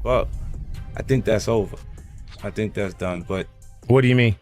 Buck, I think that's over. I think that's done, but What do you mean?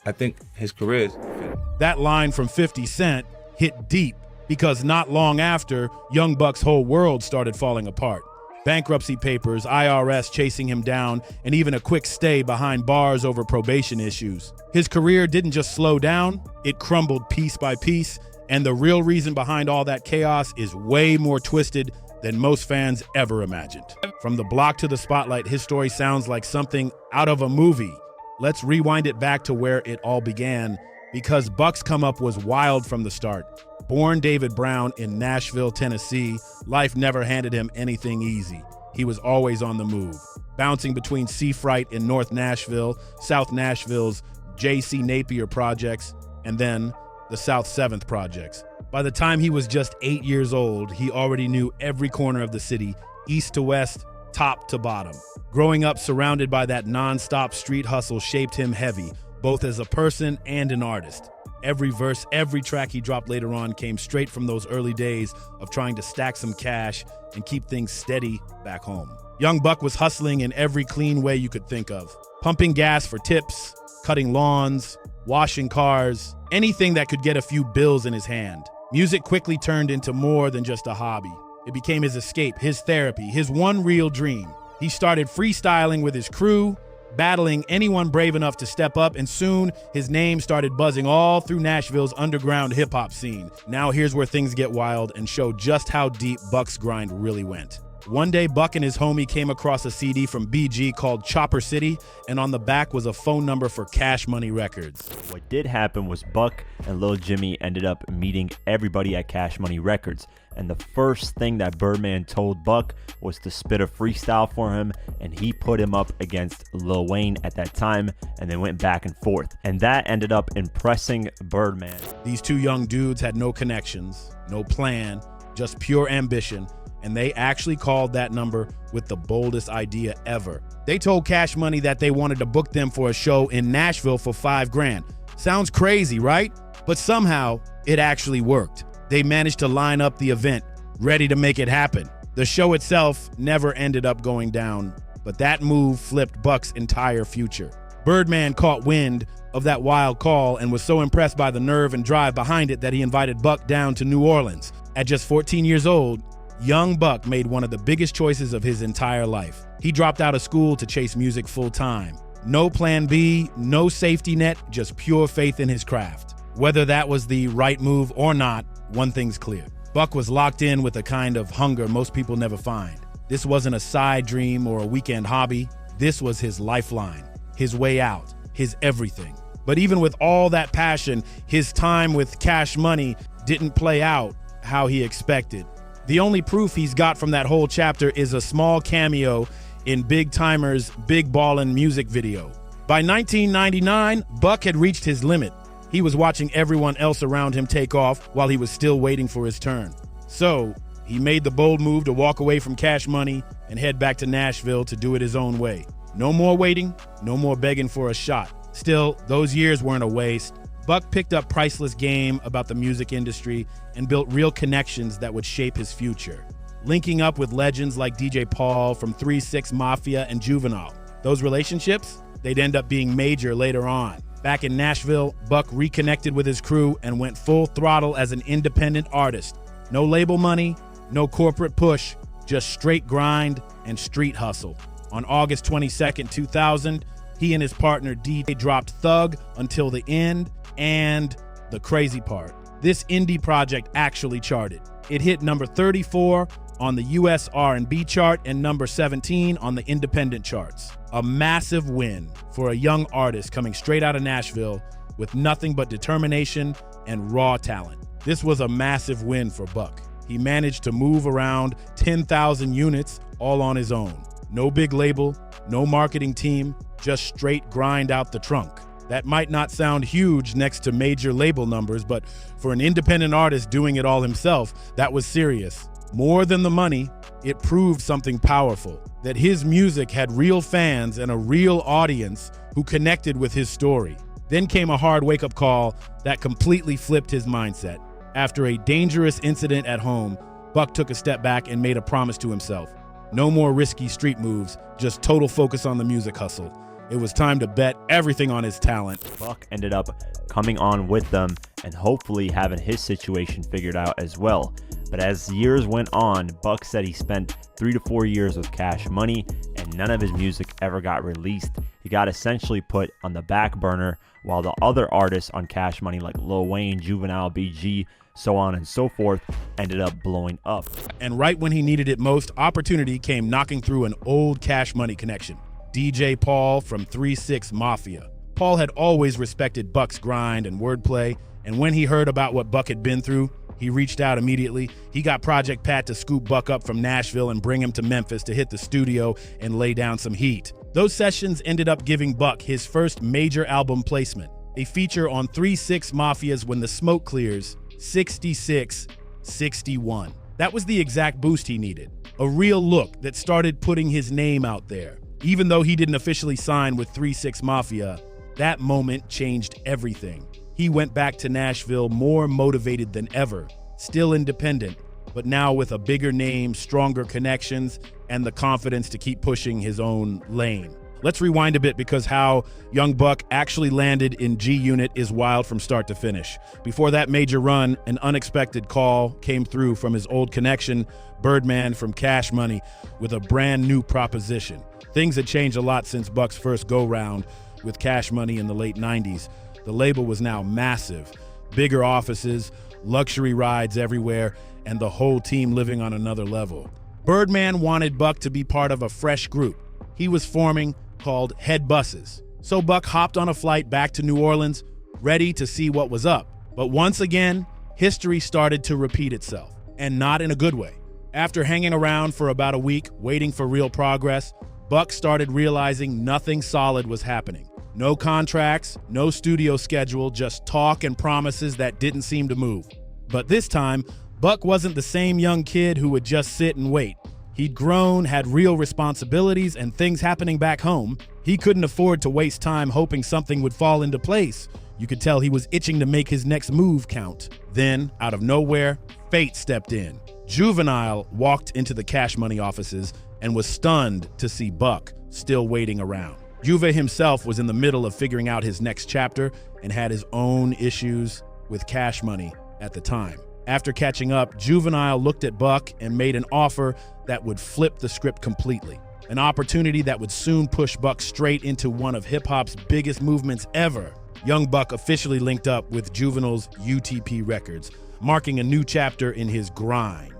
I think his career is finished. That line from 50 Cent hit deep because not long after, Young Buck's whole world started falling apart. Bankruptcy papers, IRS chasing him down, and even a quick stay behind bars over probation issues. His career didn't just slow down, it crumbled piece by piece, and the real reason behind all that chaos is way more twisted than most fans ever imagined. From the block to the spotlight, his story sounds like something out of a movie. Let's rewind it back to where it all began, because Buck's come up was wild from the start. Born David Brown in Nashville, Tennessee, life never handed him anything easy. He was always on the move, bouncing between Seafright in North Nashville, South Nashville's J.C. Napier projects, and then the South 7th projects. By the time he was just 8 years old, he already knew every corner of the city, east to west, top to bottom. Growing up surrounded by that non-stop street hustle shaped him heavy, both as a person and an artist. Every verse, every track he dropped later on came straight from those early days of trying to stack some cash and keep things steady back home. Young Buck was hustling in every clean way you could think of. Pumping gas for tips, cutting lawns, washing cars, anything that could get a few bills in his hand. Music quickly turned into more than just a hobby. It became his escape, his therapy, his one real dream. He started freestyling with his crew, battling anyone brave enough to step up, and soon his name started buzzing all through Nashville's underground hip-hop scene. Now here's where things get wild and show just how deep Buck's grind really went. One day, Buck and his homie came across a CD from BG called Chopper City, and on the back was a phone number for Cash Money Records. What did happen was Buck and Lil Jimmy ended up meeting everybody at Cash Money Records, and the first thing that Birdman told Buck was to spit a freestyle for him, and he put him up against Lil Wayne at that time, and they went back and forth, and that ended up impressing Birdman. These two young dudes had no connections, no plan, just pure ambition, and they actually called that number with the boldest idea ever. They told Cash Money that they wanted to book them for a show in Nashville for $5 grand. Sounds crazy, right? But somehow, it actually worked. They managed to line up the event, ready to make it happen. The show itself never ended up going down, but that move flipped Buck's entire future. Birdman caught wind of that wild call and was so impressed by the nerve and drive behind it that he invited Buck down to New Orleans. At just 14 years old, young Buck made one of the biggest choices of his entire life. He dropped out of school to chase music full-time. No plan B, no safety net, just pure faith in his craft. Whether that was the right move or not, one thing's clear. Buck was locked in with a kind of hunger most people never find. This wasn't a side dream or a weekend hobby. This was his lifeline, his way out, his everything. But even with all that passion, his time with Cash Money didn't play out how he expected. The only proof he's got from that whole chapter is a small cameo in Big Timer's Big Ballin' music video. By 1999, Buck had reached his limit. He was watching everyone else around him take off while he was still waiting for his turn. So he made the bold move to walk away from Cash Money and head back to Nashville to do it his own way. No more waiting, no more begging for a shot. Still, those years weren't a waste. Buck picked up priceless game about the music industry and built real connections that would shape his future, linking up with legends like DJ Paul from 3-6 Mafia and Juvenile. Those relationships, they'd end up being major later on. Back in Nashville, Buck reconnected with his crew and went full throttle as an independent artist. No label money, no corporate push, just straight grind and street hustle. On August 22nd, 2000, he and his partner DJ dropped Thug Until the End, and the crazy part, this indie project actually charted. It hit number 34 on the US R&B chart and number 17 on the independent charts. A massive win for a young artist coming straight out of Nashville with nothing but determination and raw talent. This was a massive win for Buck. He managed to move around 10,000 units all on his own. No big label, no marketing team, just straight grind out the trunk. That might not sound huge next to major label numbers, but for an independent artist doing it all himself, that was serious. More than the money, it proved something powerful, that his music had real fans and a real audience who connected with his story. Then came a hard wake-up call that completely flipped his mindset. After a dangerous incident at home, Buck took a step back and made a promise to himself. No more risky street moves, just total focus on the music hustle. It was time to bet everything on his talent. Buck ended up coming on with them and hopefully having his situation figured out as well. But as years went on, Buck said he spent 3 to 4 years with Cash Money and none of his music ever got released. He got essentially put on the back burner while the other artists on Cash Money like Lil Wayne, Juvenile, BG, so on and so forth, ended up blowing up. And right when he needed it most, opportunity came knocking through an old Cash Money connection. DJ Paul from 3-6 Mafia. Paul had always respected Buck's grind and wordplay, and when he heard about what Buck had been through, he reached out immediately. He got Project Pat to scoop Buck up from Nashville and bring him to Memphis to hit the studio and lay down some heat. Those sessions ended up giving Buck his first major album placement, a feature on 3-6 Mafia's When the Smoke Clears, 66-61. That was the exact boost he needed, a real look that started putting his name out there. Even though he didn't officially sign with 3-6 Mafia, that moment changed everything. He went back to Nashville more motivated than ever, still independent, but now with a bigger name, stronger connections, and the confidence to keep pushing his own lane. Let's rewind a bit because how young Buck actually landed in G Unit is wild from start to finish. Before that major run, an unexpected call came through from his old connection, Birdman from Cash Money, with a brand new proposition. Things had changed a lot since Buck's first go-round with Cash Money in the late 90s. The label was now massive. Bigger offices, luxury rides everywhere, and the whole team living on another level. Birdman wanted Buck to be part of a fresh group he was forming called Head Buses. So Buck hopped on a flight back to New Orleans, ready to see what was up. But once again, history started to repeat itself, and not in a good way. After hanging around for about a week, waiting for real progress, Buck started realizing nothing solid was happening. No contracts, no studio schedule, just talk and promises that didn't seem to move. But this time, Buck wasn't the same young kid who would just sit and wait. He'd grown, had real responsibilities, and things happening back home. He couldn't afford to waste time hoping something would fall into place. You could tell he was itching to make his next move count. Then, out of nowhere, fate stepped in. Juvenile walked into the Cash Money offices and was stunned to see Buck still waiting around. Juve himself was in the middle of figuring out his next chapter and had his own issues with Cash Money at the time. After catching up, Juvenile looked at Buck and made an offer that would flip the script completely. An opportunity that would soon push Buck straight into one of hip-hop's biggest movements ever. Young Buck officially linked up with Juvenile's UTP Records, marking a new chapter in his grind.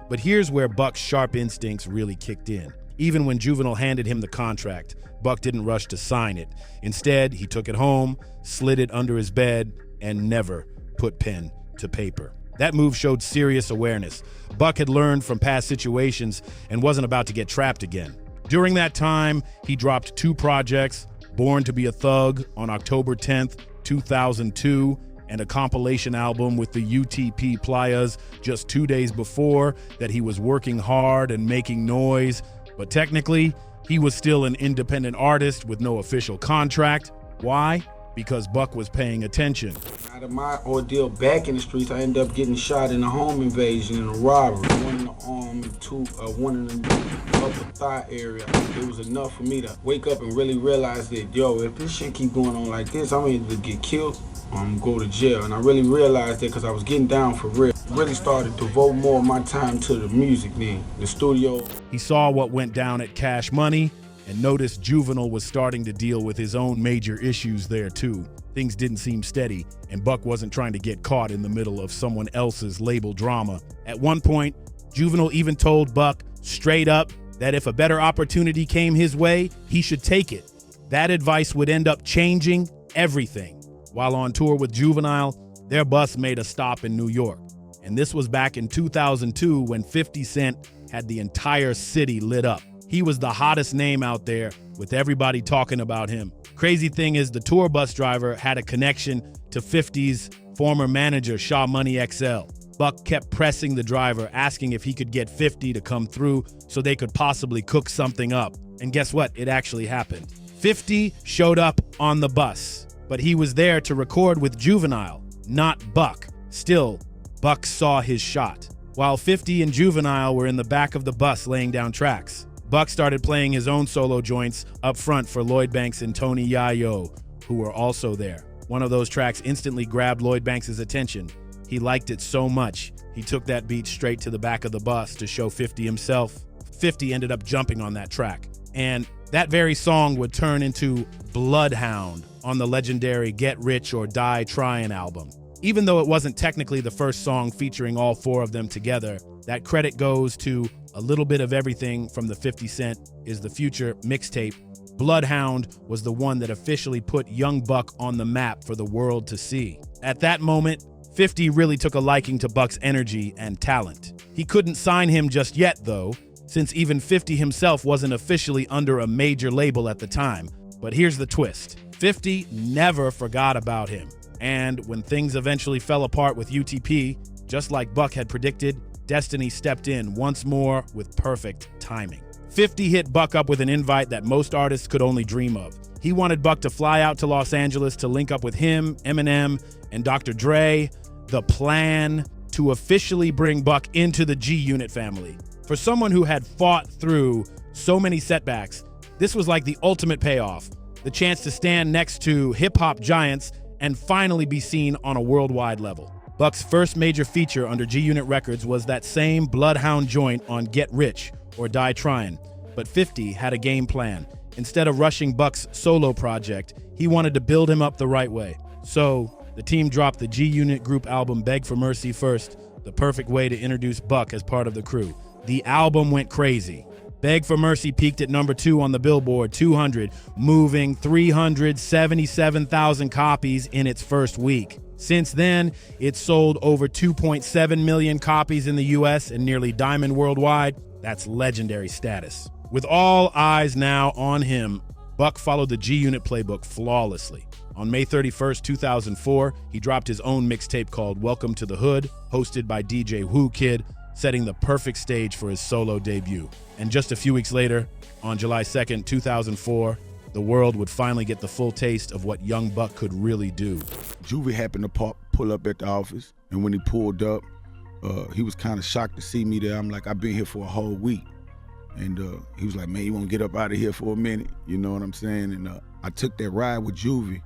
But here's where Buck's sharp instincts really kicked in. Even when Juvenile handed him the contract, Buck didn't rush to sign it. Instead, he took it home, slid it under his bed, and never put pen to paper. That move showed serious awareness. Buck had learned from past situations and wasn't about to get trapped again. During that time, he dropped 2 projects, Born to Be a Thug on October 10th, 2002, and a compilation album with the UTP Playas just 2 days before that he was working hard and making noise. But technically, he was still an independent artist with no official contract. Why? Because Buck was paying attention. Out of my ordeal back in the streets, I ended up getting shot in a home invasion and a robbery. One in the arm and one in the upper thigh area. It was enough for me to wake up and really realize that, yo, if this shit keep going on like this, I'm either to get killed or I'm gonna go to jail. And I really realized that because I was getting down for real. Really started to devote more of my time to the music then, the studio. He saw what went down at Cash Money and noticed Juvenile was starting to deal with his own major issues there too. Things didn't seem steady, and Buck wasn't trying to get caught in the middle of someone else's label drama. At one point, Juvenile even told Buck straight up that if a better opportunity came his way, he should take it. That advice would end up changing everything. While on tour with Juvenile, their bus made a stop in New York. And this was back in 2002 when 50 Cent had the entire city lit up. He was the hottest name out there with everybody talking about him. Crazy thing is the tour bus driver had a connection to 50's former manager, Shaw Money XL. Buck kept pressing the driver, asking if he could get 50 to come through so they could possibly cook something up. And guess what? It actually happened. 50 showed up on the bus, but he was there to record with Juvenile, not Buck. Still, Buck saw his shot. while 50 and Juvenile were in the back of the bus laying down tracks. Buck started playing his own solo joints up front for Lloyd Banks and Tony Yayo, who were also there. One of those tracks instantly grabbed Lloyd Banks' attention. He liked it so much, he took that beat straight to the back of the bus to show 50 himself. 50 ended up jumping on that track. And that very song would turn into Bloodhound on the legendary Get Rich or Die Tryin' album. Even though it wasn't technically the first song featuring all four of them together, that credit goes to A Little Bit of Everything from the 50 Cent Is the Future mixtape. Bloodhound was the one that officially put Young Buck on the map for the world to see. At that moment, 50 really took a liking to Buck's energy and talent. He couldn't sign him just yet, though, since even 50 himself wasn't officially under a major label at the time. But here's the twist. 50 never forgot about him. And when things eventually fell apart with UTP, just like Buck had predicted, Destiny stepped in once more with perfect timing. 50 hit Buck up with an invite that most artists could only dream of. He wanted Buck to fly out to Los Angeles to link up with him, Eminem, and Dr. Dre. The plan to officially bring Buck into the G-Unit family. For someone who had fought through so many setbacks, this was like the ultimate payoff. The chance to stand next to hip-hop giants and finally be seen on a worldwide level. Buck's first major feature under G-Unit Records was that same Bloodhound joint on Get Rich or Die Tryin'. But 50 had a game plan. Instead of rushing Buck's solo project, he wanted to build him up the right way. So the team dropped the G-Unit group album Beg for Mercy first, the perfect way to introduce Buck as part of the crew. The album went crazy. Beg for Mercy peaked at number 2 on the Billboard 200, moving 377,000 copies in its first week. Since then, it's sold over 2.7 million copies in the US and nearly diamond worldwide. That's legendary status. With all eyes now on him, Buck followed the G-Unit playbook flawlessly. On May 31st, 2004, he dropped his own mixtape called Welcome to the Hood, hosted by DJ Whoo Kid, setting the perfect stage for his solo debut. And just a few weeks later, on July 2nd, 2004, the world would finally get the full taste of what Young Buck could really do. Juvie happened to pull up at the office, and when he pulled up, he was kind of shocked to see me there. I'm like, I've been here for a whole week. And he was like, man, you want to get up out of here for a minute? You know what I'm saying? And I took that ride with Juvie,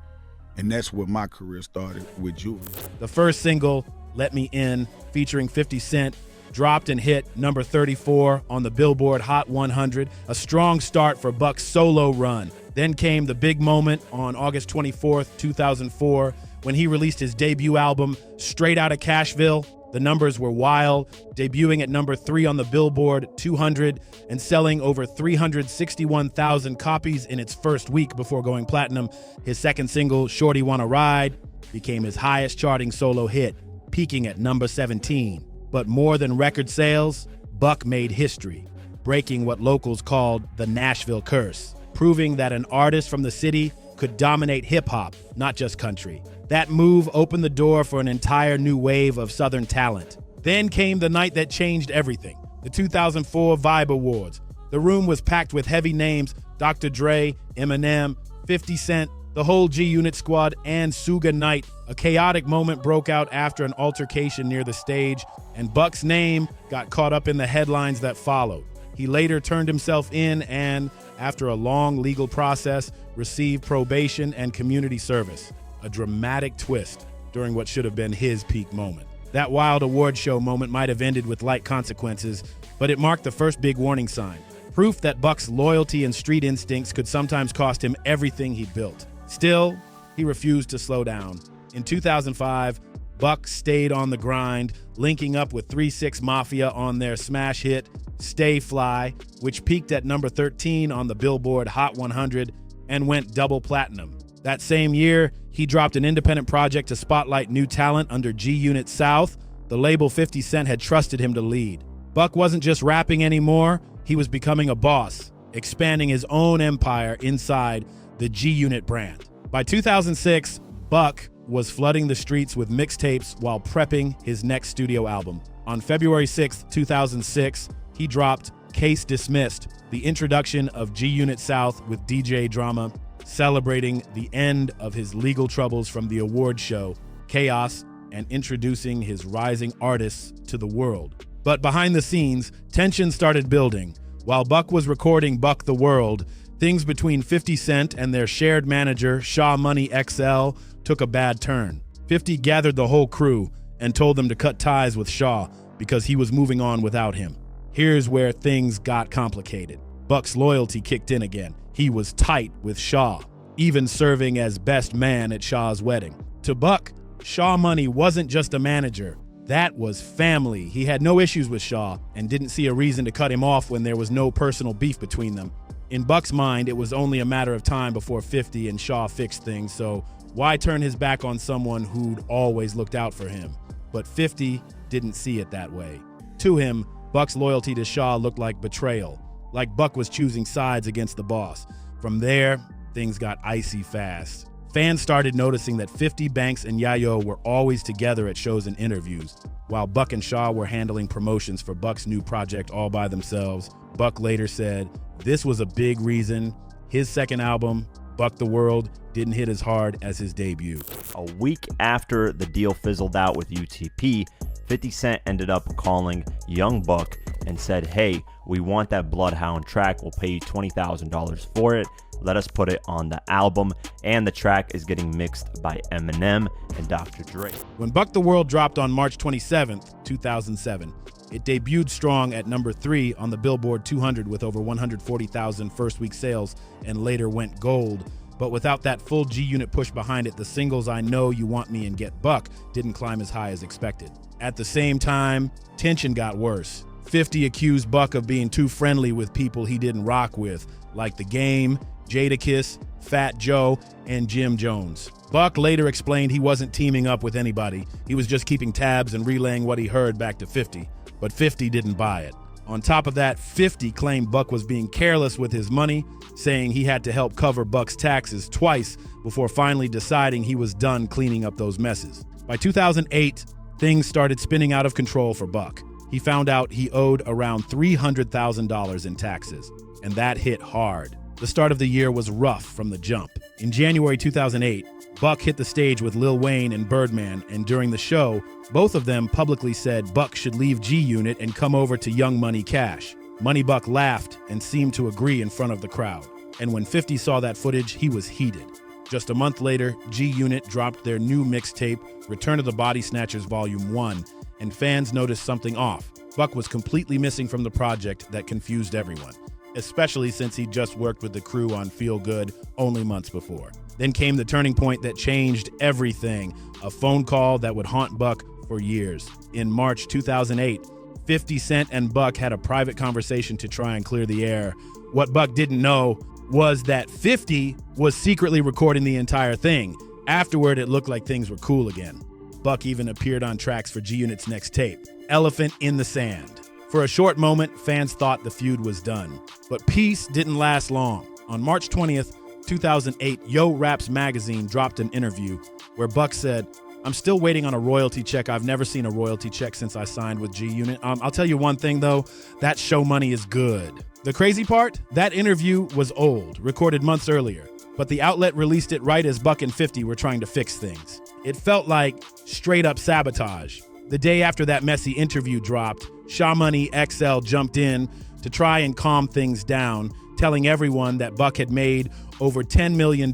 and that's where my career started, with Juvie. The first single, Let Me In, featuring 50 Cent, dropped and hit number 34 on the Billboard Hot 100, a strong start for Buck's solo run. Then came the big moment on August 24th, 2004, when he released his debut album, Straight Outta Cashville. The numbers were wild, debuting at number 3 on the Billboard 200 and selling over 361,000 copies in its first week before going platinum. His second single, Shorty Wanna Ride, became his highest charting solo hit, peaking at number 17. But more than record sales, Buck made history, breaking what locals called the Nashville curse, proving that an artist from the city could dominate hip-hop, not just country. That move opened the door for an entire new wave of Southern talent. Then came the night that changed everything, the 2004 Vibe Awards. The room was packed with heavy names, Dr. Dre, Eminem, 50 Cent, the whole G-Unit squad, and Suge Knight. A chaotic moment broke out after an altercation near the stage, and Buck's name got caught up in the headlines that followed. He later turned himself in and, after a long legal process, received probation and community service. A dramatic twist during what should have been his peak moment. That wild award show moment might have ended with light consequences, but it marked the first big warning sign. Proof that Buck's loyalty and street instincts could sometimes cost him everything he built. Still, he refused to slow down. In 2005, Buck stayed on the grind, linking up with 3-6 Mafia on their smash hit, Stay Fly, which peaked at number 13 on the Billboard Hot 100 and went double platinum. That same year, he dropped an independent project to spotlight new talent under G-Unit South, the label 50 Cent had trusted him to lead. Buck wasn't just rapping anymore, he was becoming a boss, expanding his own empire inside the G-Unit brand. By 2006, Buck was flooding the streets with mixtapes while prepping his next studio album. On February 6, 2006, he dropped Case Dismissed, the introduction of G-Unit South with DJ Drama, celebrating the end of his legal troubles from the award show, Chaos, and introducing his rising artists to the world. But behind the scenes, tension started building. While Buck was recording Buck the World, things between 50 Cent and their shared manager, Shaw Money XL, took a bad turn. 50 gathered the whole crew and told them to cut ties with Shaw because he was moving on without him. Here's where things got complicated. Buck's loyalty kicked in again. He was tight with Shaw, even serving as best man at Shaw's wedding. To Buck, Shaw Money wasn't just a manager. That was family. He had no issues with Shaw and didn't see a reason to cut him off when there was no personal beef between them. In Buck's mind, it was only a matter of time before 50 and Shaw fixed things, so why turn his back on someone who'd always looked out for him? But 50 didn't see it that way. To him, Buck's loyalty to Shaw looked like betrayal, like Buck was choosing sides against the boss. From there, things got icy fast. Fans started noticing that 50, Banks, and Yayo were always together at shows and interviews, while Buck and Shaw were handling promotions for Buck's new project all by themselves. Buck later said this was a big reason his second album, Buck the World, didn't hit as hard as his debut. A week after the deal fizzled out with UTP, 50 Cent ended up calling Young Buck and said, "Hey, we want that Bloodhound track. We'll pay you $20,000 for it. Let us put it on the album." And the track is getting mixed by Eminem and Dr. Dre. When Buck the World dropped on March 27th, 2007, it debuted strong at number 3 on the Billboard 200 with over 140,000 first-week sales and later went gold. But without that full G-Unit push behind it, the singles I Know, You Want Me, and Get Buck didn't climb as high as expected. At the same time, tension got worse. 50 accused Buck of being too friendly with people he didn't rock with, like The Game, Jadakiss, Fat Joe, and Jim Jones. Buck later explained he wasn't teaming up with anybody. He was just keeping tabs and relaying what he heard back to 50. But 50 didn't buy it. On top of that, 50 claimed Buck was being careless with his money, saying he had to help cover Buck's taxes twice before finally deciding he was done cleaning up those messes. By 2008, things started spinning out of control for Buck. He found out he owed around $300,000 in taxes, and that hit hard. The start of the year was rough from the jump. In January 2008, Buck hit the stage with Lil Wayne and Birdman, and during the show, both of them publicly said Buck should leave G-Unit and come over to Young Money Cash. Money Buck laughed and seemed to agree in front of the crowd. And when 50 saw that footage, he was heated. Just a month later, G-Unit dropped their new mixtape, Return of the Body Snatchers Volume 1, and fans noticed something off. Buck was completely missing from the project that confused everyone, especially since he just worked with the crew on Feel Good only months before. Then came the turning point that changed everything, a phone call that would haunt Buck for years. In March 2008, 50 Cent and Buck had a private conversation to try and clear the air. What Buck didn't know was that 50 was secretly recording the entire thing. Afterward, it looked like things were cool again. Buck even appeared on tracks for G-Unit's next tape, Elephant in the Sand. For a short moment, fans thought the feud was done. But peace didn't last long. On March 20th, 2008, Yo Raps magazine dropped an interview where Buck said, "I'm still waiting on a royalty check. I've never seen a royalty check since I signed with G-Unit. I'll tell you one thing though, that show money is good." The crazy part? That interview was old, recorded months earlier, but the outlet released it right as Buck and 50 were trying to fix things. It felt like straight up sabotage. The day after that messy interview dropped, Shaw Money XL jumped in to try and calm things down, telling everyone that Buck had made over $10 million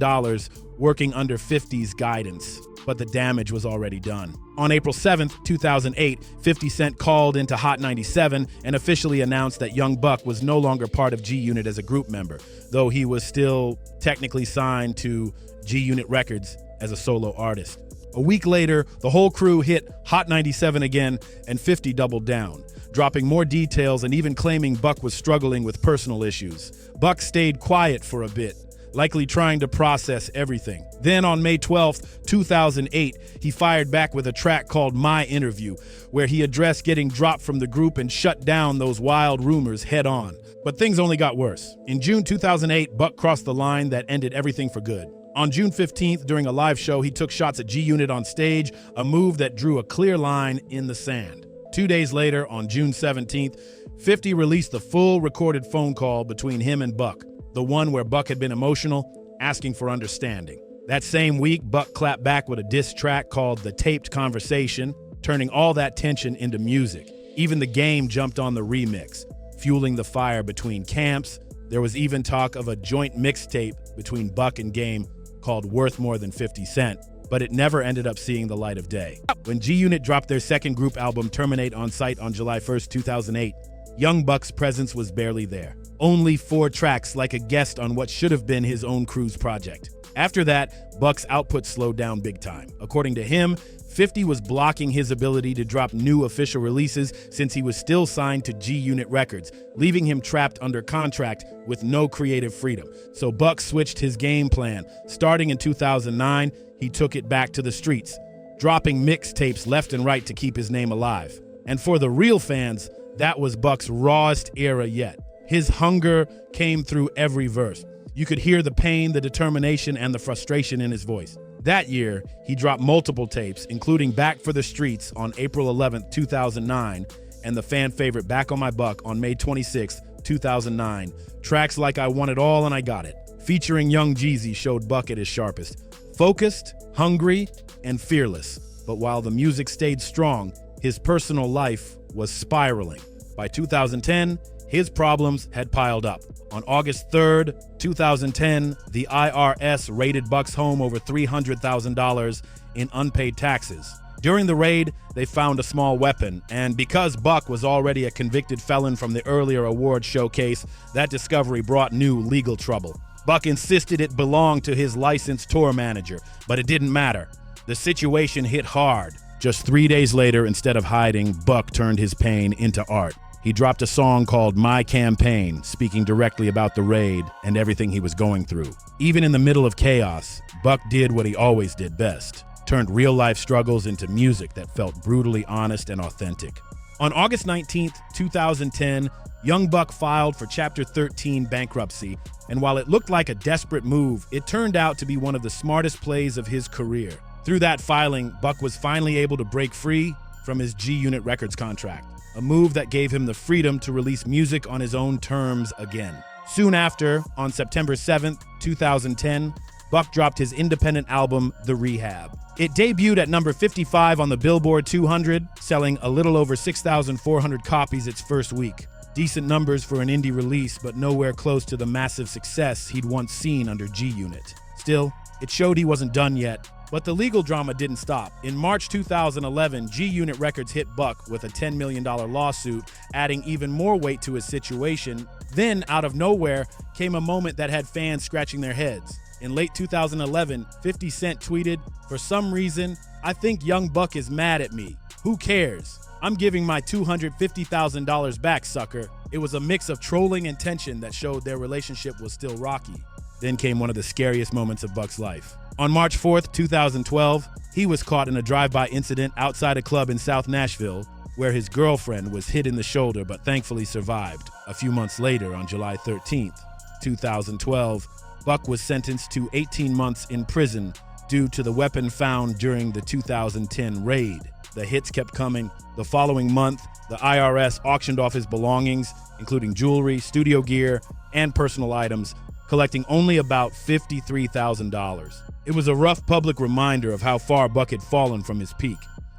working under 50's guidance, but the damage was already done. On April 7th, 2008, 50 Cent called into Hot 97 and officially announced that Young Buck was no longer part of G-Unit as a group member, though he was still technically signed to G-Unit Records as a solo artist. A week later, the whole crew hit Hot 97 again, and 50 doubled down, dropping more details and even claiming Buck was struggling with personal issues. Buck stayed quiet for a bit, likely trying to process everything. Then on May 12th, 2008, he fired back with a track called My Interview, where he addressed getting dropped from the group and shut down those wild rumors head on. But things only got worse. In June 2008, Buck crossed the line that ended everything for good. On June 15th, during a live show, he took shots at G-Unit on stage, a move that drew a clear line in the sand. 2 days later, on June 17th, 50 released the full recorded phone call between him and Buck, the one where Buck had been emotional, asking for understanding. That same week, Buck clapped back with a diss track called The Taped Conversation, turning all that tension into music. Even the Game jumped on the remix, fueling the fire between camps. There was even talk of a joint mixtape between Buck and Game called Worth More Than 50 Cent, but it never ended up seeing the light of day. When G-Unit dropped their second group album, Terminate on Sight, on July 1st, 2008, Young Buck's presence was barely there. Only 4 tracks, like a guest on what should have been his own cruise project. After that, Buck's output slowed down big time. According to him, 50 was blocking his ability to drop new official releases since he was still signed to G-Unit Records, leaving him trapped under contract with no creative freedom. So Buck switched his game plan. Starting in 2009, he took it back to the streets, dropping mixtapes left and right to keep his name alive. And for the real fans, that was Buck's rawest era yet. His hunger came through every verse. You could hear the pain, the determination, and the frustration in his voice. That year, he dropped multiple tapes, including Back for the Streets on April 11th, 2009, and the fan favorite Back on My Buck on May 26th, 2009. Tracks like I Want It All and I Got It, featuring Young Jeezy, showed Buck at his sharpest. Focused, hungry, and fearless. But while the music stayed strong, his personal life was spiraling. By 2010, his problems had piled up. On August 3rd, 2010, the IRS raided Buck's home over $300,000 in unpaid taxes. During the raid, they found a small weapon, and because Buck was already a convicted felon from the earlier award showcase, that discovery brought new legal trouble. Buck insisted it belonged to his licensed tour manager, but it didn't matter. The situation hit hard. Just 3 days later, instead of hiding, Buck turned his pain into art. He dropped a song called My Campaign, speaking directly about the raid and everything he was going through. Even in the middle of chaos, Buck did what he always did best, turned real-life struggles into music that felt brutally honest and authentic. On August 19th, 2010, Young Buck filed for Chapter 13 bankruptcy, and while it looked like a desperate move, it turned out to be one of the smartest plays of his career. Through that filing, Buck was finally able to break free from his G-Unit Records contract, a move that gave him the freedom to release music on his own terms again. Soon after, on September 7th, 2010, Buck dropped his independent album, The Rehab. It debuted at number 55 on the Billboard 200, selling a little over 6,400 copies its first week. Decent numbers for an indie release, but nowhere close to the massive success he'd once seen under G-Unit. Still, it showed he wasn't done yet. But the legal drama didn't stop. In March 2011, G-Unit Records hit Buck with a $10 million lawsuit, adding even more weight to his situation. Then, out of nowhere, came a moment that had fans scratching their heads. In late 2011, 50 Cent tweeted, "For some reason, I think Young Buck is mad at me. Who cares? I'm giving my $250,000 back, sucker." It was a mix of trolling and tension that showed their relationship was still rocky. Then came one of the scariest moments of Buck's life. On March 4th, 2012, he was caught in a drive-by incident outside a club in South Nashville where his girlfriend was hit in the shoulder but thankfully survived. A few months later, on July 13th, 2012, Buck was sentenced to 18 months in prison due to the weapon found during the 2010 raid. The hits kept coming. The following month, the IRS auctioned off his belongings, including jewelry, studio gear, and personal items, collecting only about $53,000. It was a rough public reminder of how far Buck had fallen from his peak.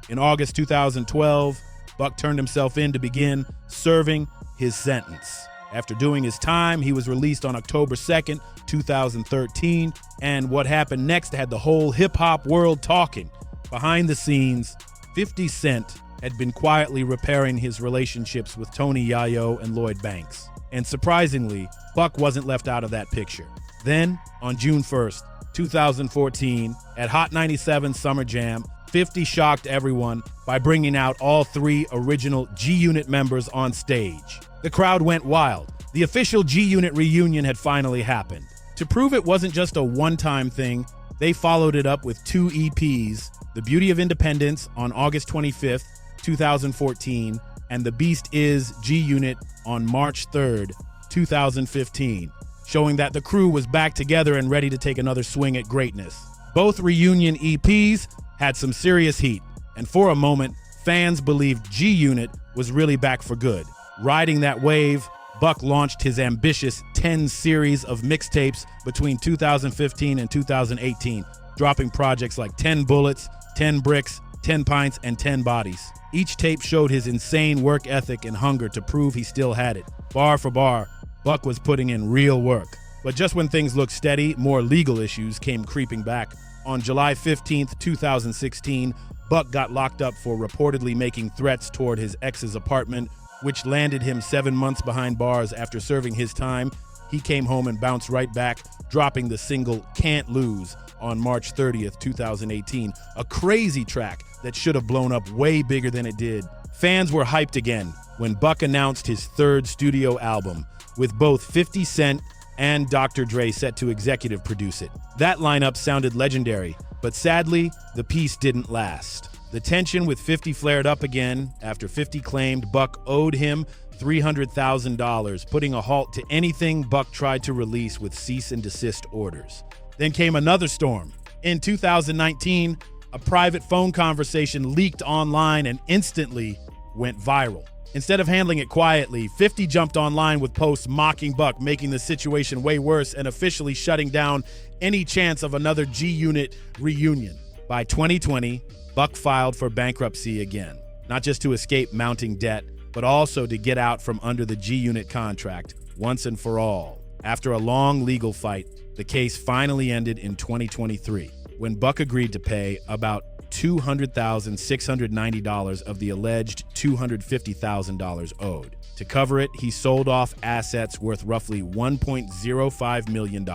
In August 2012, Buck turned himself in to begin serving his sentence. After doing his time, he was released on October 2nd, 2013, and what happened next had the whole hip-hop world talking. Behind the scenes, 50 Cent had been quietly repairing his relationships with Tony Yayo and Lloyd Banks. And surprisingly, Buck wasn't left out of that picture. Then, on June 1st, 2014, at Hot 97 Summer Jam, 50 shocked everyone by bringing out all 3 original G-Unit members on stage. The crowd went wild. The official G-Unit reunion had finally happened. To prove it wasn't just a one-time thing, they followed it up with 2 EPs, The Beauty of Independence on August 25th, 2014, and The Beast Is G-Unit on March 3rd, 2015, showing that the crew was back together and ready to take another swing at greatness. Both reunion EPs had some serious heat, and for a moment, fans believed G-Unit was really back for good. Riding that wave, Buck launched his ambitious 10 series of mixtapes between 2015 and 2018, dropping projects like 10 Bullets, 10 Bricks, 10 pints, and 10 bodies. Each tape showed his insane work ethic and hunger to prove he still had it. Bar for bar, Buck was putting in real work. But just when things looked steady, more legal issues came creeping back. On July 15th, 2016, Buck got locked up for reportedly making threats toward his ex's apartment, which landed him 7 months behind bars after serving his time. He came home and bounced right back, dropping the single Can't Lose on March 30th, 2018, a crazy track that should have blown up way bigger than it did. Fans were hyped again when Buck announced his third studio album, with both 50 Cent and Dr. Dre set to executive produce it. That lineup sounded legendary, but sadly, the piece didn't last. The tension with 50 flared up again after 50 claimed Buck owed him $300,000, putting a halt to anything Buck tried to release with cease and desist orders. Then came another storm. In 2019, a private phone conversation leaked online and instantly went viral. Instead of handling it quietly, 50 jumped online with posts mocking Buck, making the situation way worse and officially shutting down any chance of another G-Unit reunion. By 2020, Buck filed for bankruptcy again, not just to escape mounting debt, but also to get out from under the G-Unit contract once and for all. After a long legal fight, the case finally ended in 2023, when Buck agreed to pay about $200,690 of the alleged $250,000 owed. To cover it, he sold off assets worth roughly $1.05 million,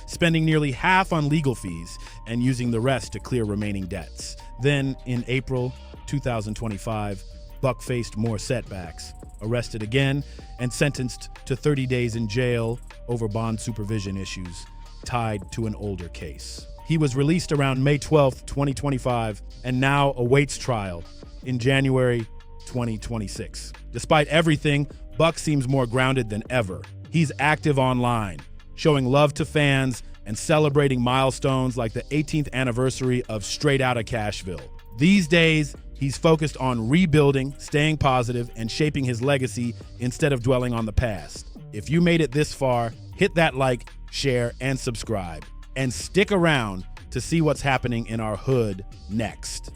spending nearly half on legal fees and using the rest to clear remaining debts. Then, in April 2025, Buck faced more setbacks, arrested again, and sentenced to 30 days in jail over bond supervision issues tied to an older case. He was released around May 12, 2025, and now awaits trial in January 2026. Despite everything, Buck seems more grounded than ever. He's active online, showing love to fans and celebrating milestones like the 18th anniversary of Straight Outta Cashville. These days, he's focused on rebuilding, staying positive, and shaping his legacy instead of dwelling on the past. If you made it this far, hit that like, share, and subscribe. And stick around to see what's happening in our hood next.